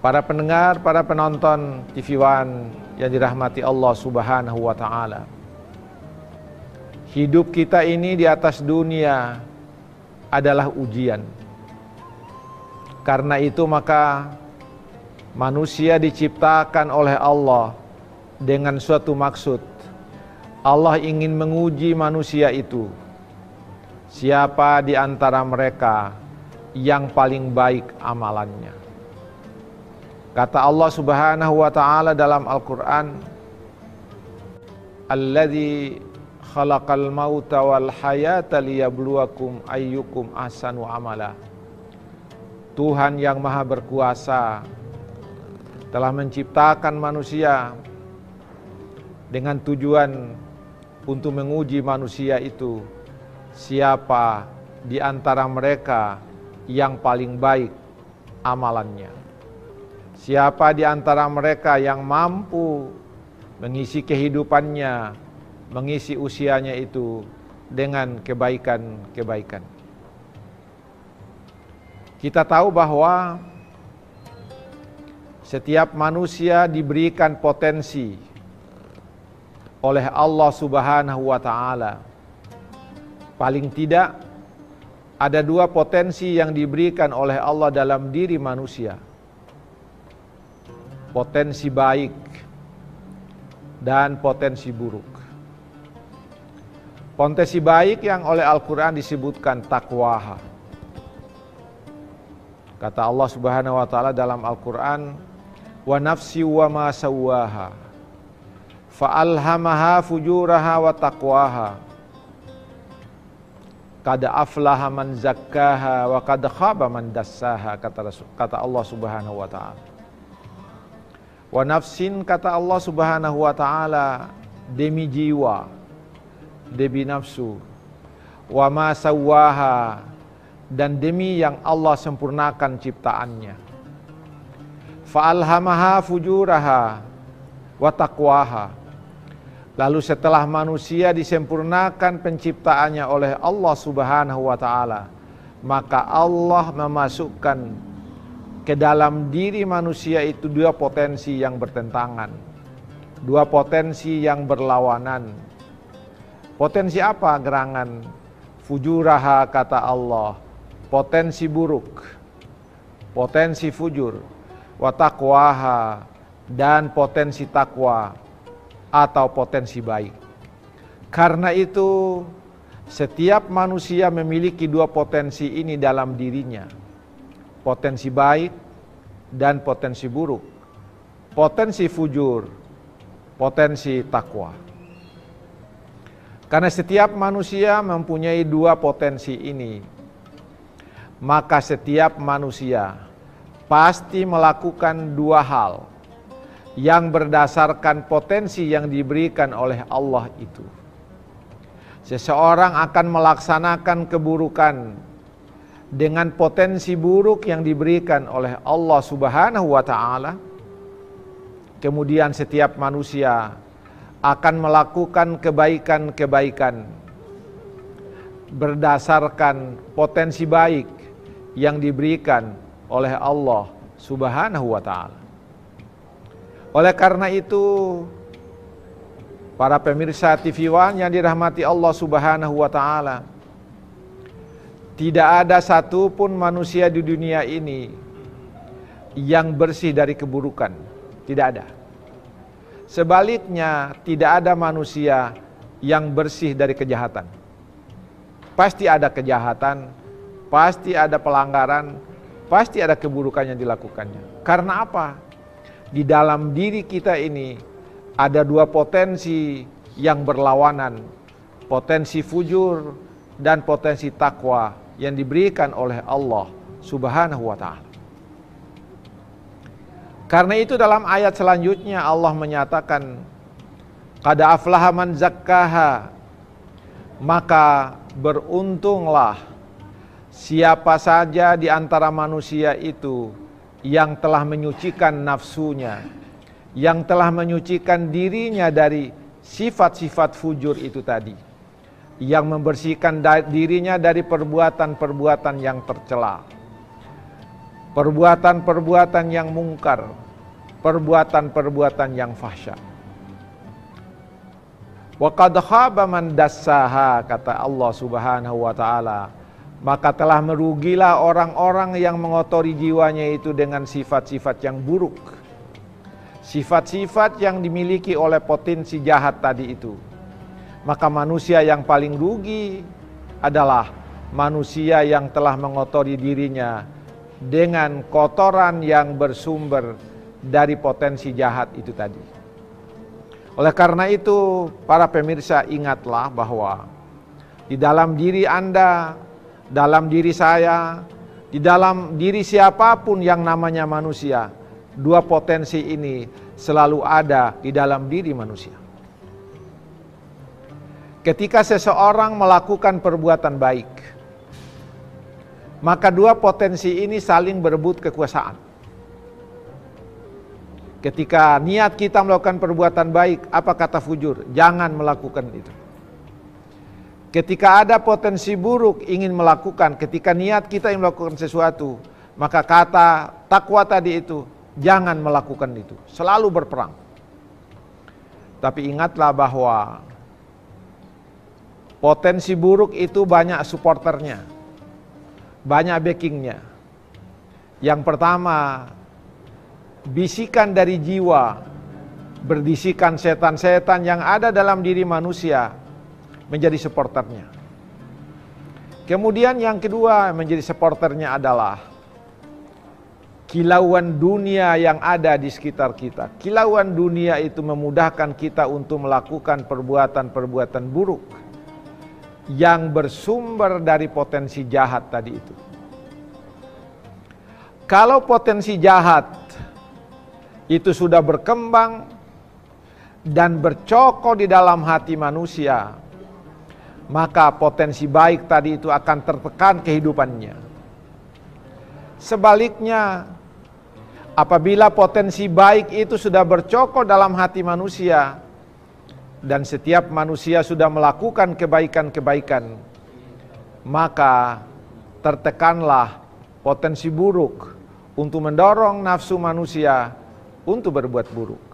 Para pendengar, para penonton TV One yang dirahmati Allah Subhanahu wa Ta'ala. Hidup kita ini di atas dunia adalah ujian. Karena itu maka manusia diciptakan oleh Allah dengan suatu maksud. Allah ingin menguji manusia itu. Siapa di antara mereka yang paling baik amalannya. Kata Allah Subhanahu wa Ta'ala dalam Al-Qur'an, Alladzi khalaqal mauta wal hayata liyabluwakum ayyukum ahsanu amala. Tuhan yang Maha Berkuasa telah menciptakan manusia dengan tujuan untuk menguji manusia itu, siapa di antara mereka yang paling baik amalannya. Siapa di antara mereka yang mampu mengisi kehidupannya, mengisi usianya itu dengan kebaikan-kebaikan. Kita tahu bahwa setiap manusia diberikan potensi oleh Allah Subhanahu wa Ta'ala. Paling tidak ada dua potensi yang diberikan oleh Allah dalam diri manusia. Potensi baik dan potensi buruk. Potensi baik yang oleh Al-Quran disebutkan taqwa. Kata Allah Subhanahu wa Ta'ala dalam Al-Quran, wa nafsi wa ma sawwaha fa alhamaha fujuraha wa taqwaha qad aflaha man zakkaha wa qad khaba man dassaha, kata Allah Subhanahu wa Ta'ala. Wa nafsin, kata Allah Subhanahu wa Ta'ala, demi jiwa, demi nafsu. Wa ma sawwaha, dan demi yang Allah sempurnakan ciptaannya. Fa alhamaha fujuraha wa taqwaha. Lalu setelah manusia disempurnakan penciptaannya oleh Allah Subhanahu wa Ta'ala, maka Allah memasukkan ke dalam diri manusia itu dua potensi yang bertentangan, dua potensi yang berlawanan. Potensi apa? Gerangan fujuraha, kata Allah, potensi buruk, potensi fujur, wa taqwaha, dan potensi takwa atau potensi baik. Karena itu setiap manusia memiliki dua potensi ini dalam dirinya. Potensi baik dan potensi buruk. Potensi fujur, potensi takwa. Karena setiap manusia mempunyai dua potensi ini, maka setiap manusia pasti melakukan dua hal yang berdasarkan potensi yang diberikan oleh Allah itu. Seseorang akan melaksanakan keburukan dengan potensi buruk yang diberikan oleh Allah Subhanahu wa Ta'ala. Kemudian setiap manusia akan melakukan kebaikan-kebaikan berdasarkan potensi baik yang diberikan oleh Allah Subhanahu wa Ta'ala. Oleh karena itu, para pemirsa TV One yang dirahmati Allah Subhanahu wa Ta'ala, tidak ada satupun manusia di dunia ini yang bersih dari keburukan. Tidak ada. Sebaliknya, tidak ada manusia yang bersih dari kejahatan. Pasti ada kejahatan, pasti ada pelanggaran, pasti ada keburukan yang dilakukannya. Karena apa? Di dalam diri kita ini ada dua potensi yang berlawanan. Potensi fujur dan potensi takwa yang diberikan oleh Allah Subhanahu wa Ta'ala. Karena itu dalam ayat selanjutnya Allah menyatakan, qad aflaha man zakkaha, maka beruntunglah siapa saja di antara manusia itu yang telah menyucikan nafsunya, yang telah menyucikan dirinya dari sifat-sifat fujur itu tadi, yang membersihkan dirinya dari perbuatan-perbuatan yang tercela. perbuatan-perbuatan yang mungkar, perbuatan-perbuatan yang fahsya. Wa qad khaba man dassaha, kata Allah Subhanahu wa taala, maka telah merugilah orang-orang yang mengotori jiwanya itu dengan sifat-sifat yang buruk. Sifat-sifat yang dimiliki oleh potensi jahat tadi itu. Maka manusia yang paling rugi adalah manusia yang telah mengotori dirinya dengan kotoran yang bersumber dari potensi jahat itu tadi. Oleh karena itu, para pemirsa, ingatlah bahwa di dalam diri Anda, dalam diri saya, di dalam diri siapapun yang namanya manusia, dua potensi ini selalu ada di dalam diri manusia. Ketika seseorang melakukan perbuatan baik, maka dua potensi ini saling berebut kekuasaan. Ketika niat kita melakukan perbuatan baik, apa kata fujur? Jangan melakukan itu. Ketika ada potensi buruk ingin melakukan, ketika niat kita ingin melakukan sesuatu, maka kata takwa tadi itu, jangan melakukan itu. Selalu berperang. Tapi ingatlah bahwa potensi buruk itu banyak supporternya, banyak backingnya. Yang pertama, bisikan dari jiwa, berdisikan setan-setan yang ada dalam diri manusia menjadi supporternya. Kemudian yang kedua menjadi supporternya adalah kilauan dunia yang ada di sekitar kita. Kilauan dunia itu memudahkan kita untuk melakukan perbuatan-perbuatan buruk yang bersumber dari potensi jahat tadi itu. Kalau potensi jahat itu sudah berkembang dan bercokol di dalam hati manusia, maka potensi baik tadi itu akan tertekan kehidupannya. Sebaliknya, apabila potensi baik itu sudah bercokol dalam hati manusia, dan setiap manusia sudah melakukan kebaikan-kebaikan, maka tertekanlah potensi buruk untuk mendorong nafsu manusia untuk berbuat buruk.